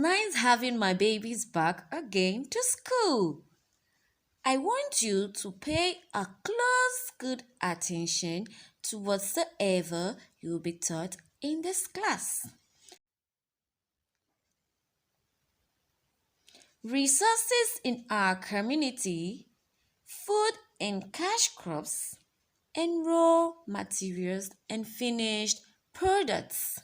nice having my babies back again to school. I want you to pay a close, good attention to whatsoever you'll be taught in this class. Resources in our community, food and cash crops, and raw materials and finished products.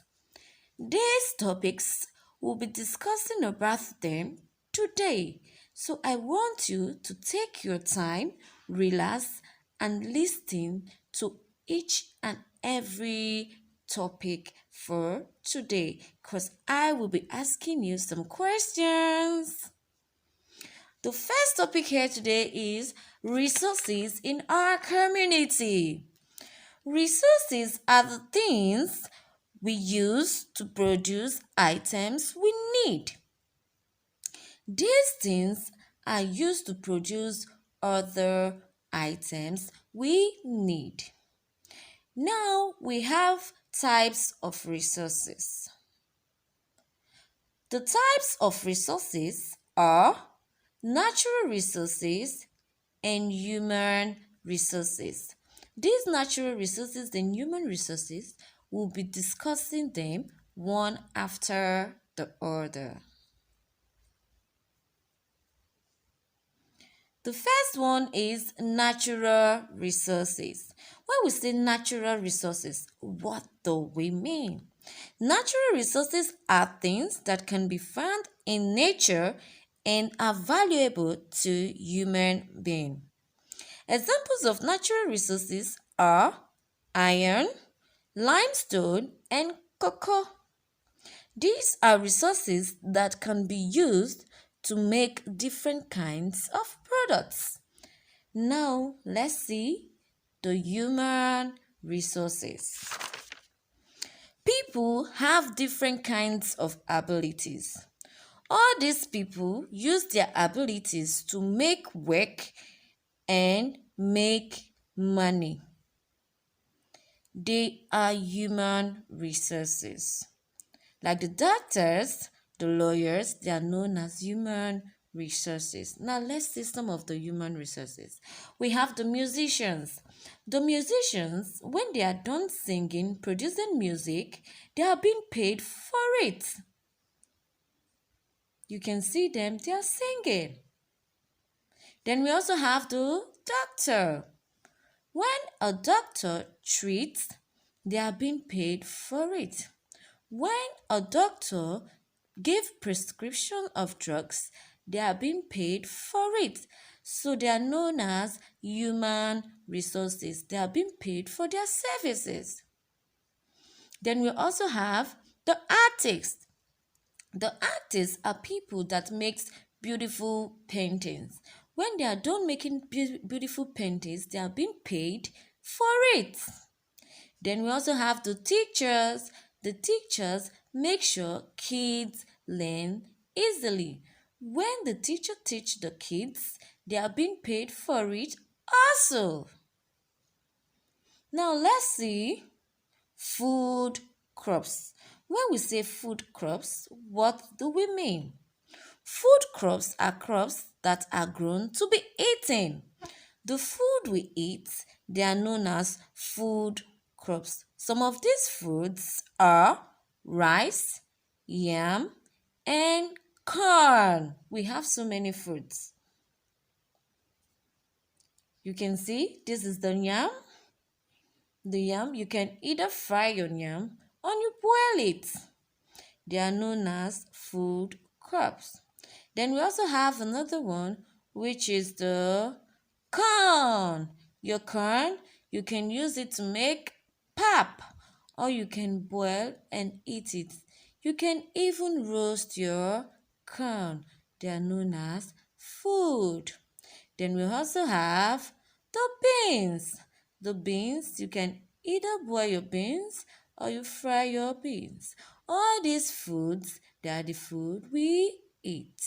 These topics we'll be discussing about them today. So I want you to take your time, relax, and listen to each and every topic for today because I will be asking you some questions. The first topic here today is resources in our community. Resources are the things we use to produce items we need. These things are used to produce other items we need. Now we have types of resources. The types of resources are natural resources and human resources. These natural resources and human resources, we'll be discussing them one after the other. The first one is natural resources. When we say natural resources, what do we mean? Natural resources are things that can be found in nature and are valuable to human beings. Examples of natural resources are iron, limestone, and cocoa. These are resources that can be used to make different kinds of products. Now, let's see the human resources. People have different kinds of abilities. All these people use their abilities to make work and make money. They are human resources. Like the doctors, the lawyers, they are known as human resources. Now let's see some of the human resources. We have the musicians. The musicians, when they are done singing, producing music, they are being paid for it. You can see them, they are singing. Then we also have the doctor. When a doctor treats, they are being paid for it. When a doctor gives prescription of drugs, they are being paid for it. So they are known as human resources. They are being paid for their services. Then we also have the artists. The artists are people that makes beautiful paintings. When they are done making beautiful paintings, they are being paid for it. Then we also have the teachers. The teachers make sure kids learn easily. When the teacher teach the kids, they are being paid for it also. Now let's see food crops. When we say food crops, what do we mean? Food crops are crops that are grown to be eaten. The food we eat, they are known as food crops. Some of these foods are rice, yam, and corn. We have so many foods. You can see this is the yam. The yam, you can either fry your yam or you boil it. They are known as food crops. Then we also have another one, which is the corn. Your corn, you can use it to make pap, or you can boil and eat it. You can even roast your corn. They are known as food. Then we also have the beans. The beans, you can either boil your beans or you fry your beans. All these foods, they are the food we eat.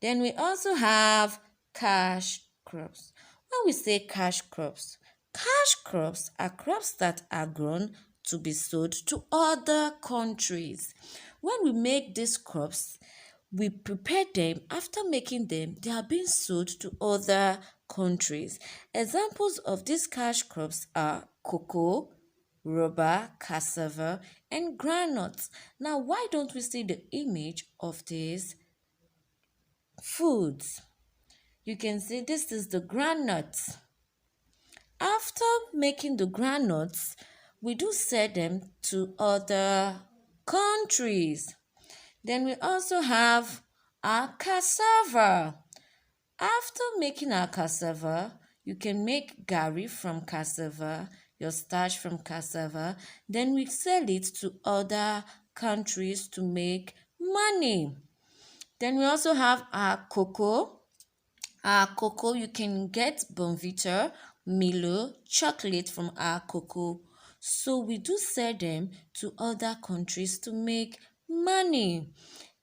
Then we also have cash crops. When we say cash crops are crops that are grown to be sold to other countries. When we make these crops, we prepare them. After making them, they are being sold to other countries. Examples of these cash crops are cocoa, rubber, cassava, and groundnuts. Now, why don't we see the image of these foods? You can see this is the groundnuts. After making the groundnuts, we do sell them to other countries. Then we also have our cassava. After making our cassava, you can make gari from cassava, your starch from cassava. Then we sell it to other countries to make money. Then we also have our cocoa. Our cocoa, you can get Bonvita, Milo, chocolate from our cocoa. So we do sell them to other countries to make money.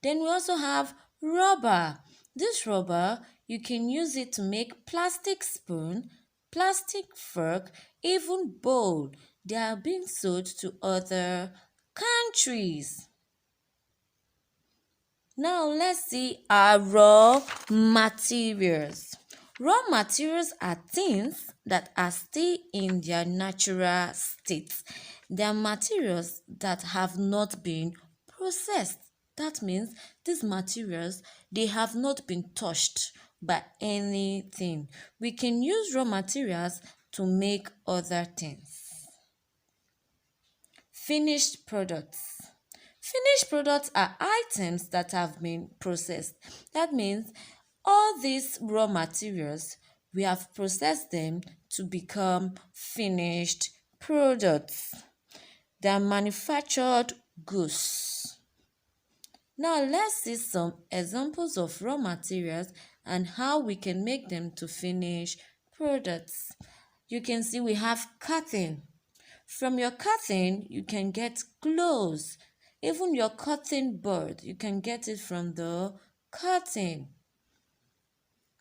Then we also have rubber. This rubber, you can use it to make plastic spoon, plastic fork, even bowl. They are being sold to other countries. Now let's see our raw materials. Raw materials are things that are still in their natural state. They are materials that have not been processed. That means these materials, they have not been touched by anything. We can use raw materials to make other things. Finished products. Finished products are items that have been processed. That means all these raw materials, we have processed them to become finished products. They are manufactured goods. Now let's see some examples of raw materials and how we can make them to finish products. You can see we have cotton. From your cotton, you can get clothes. Even your cotton bud, you can get it from the cotton.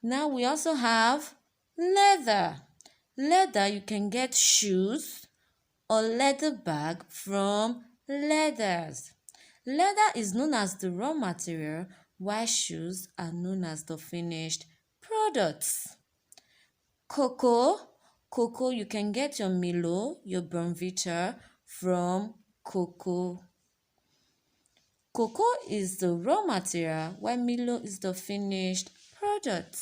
Now we also have leather. Leather, you can get shoes or leather bag from leathers. Leather is known as the raw material, while shoes are known as the finished products. Cocoa. Cocoa, you can get your Milo, your Bonvita from cocoa. Cocoa is the raw material, while Milo is the finished product.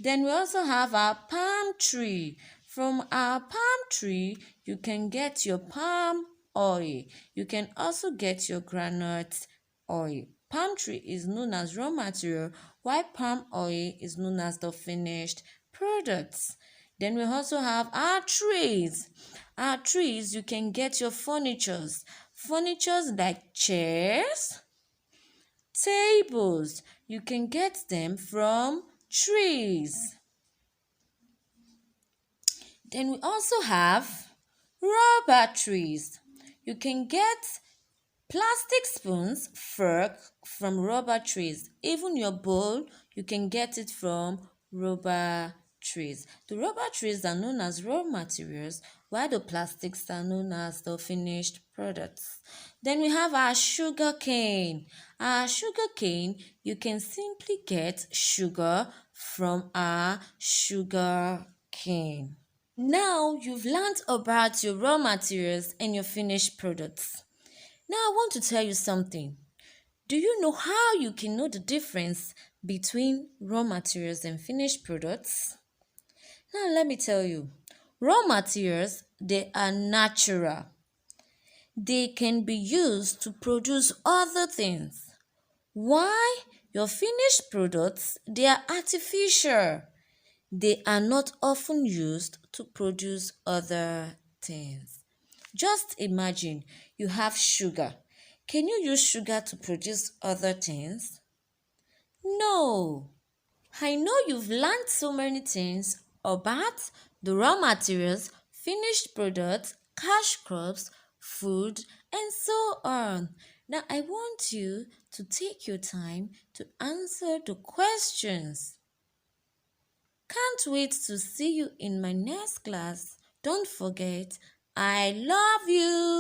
Then we also have our palm tree. From our palm tree, you can get your palm oil. You can also get your groundnut oil. Palm tree is known as raw material, while palm oil is known as the finished products. Then we also have our trees. Our trees, you can get your furnitures. Furnitures like chairs, tables. You can get them from trees. Then we also have rubber trees. You can get plastic spoons, fork from rubber trees. Even your bowl, you can get it from rubber trees. The rubber trees are known as raw materials, while the plastics are known as the finished products. Then we have our sugar cane. Our sugar cane, you can simply get sugar from our sugar cane. Now you've learned about your raw materials and your finished products. Now I want to tell you something. Do you know how you can know the difference between raw materials and finished products? Now let me tell you. Raw materials, they are natural. They can be used to produce other things. Why? Your finished products, they are artificial. They are not often used to produce other things. Just imagine you have sugar. Can you use sugar to produce other things? No. I know you've learned so many things about the raw materials, finished products, cash crops, food, and so on. Now, I want you to take your time to answer the questions. Can't wait to see you in my next class. Don't forget, I love you.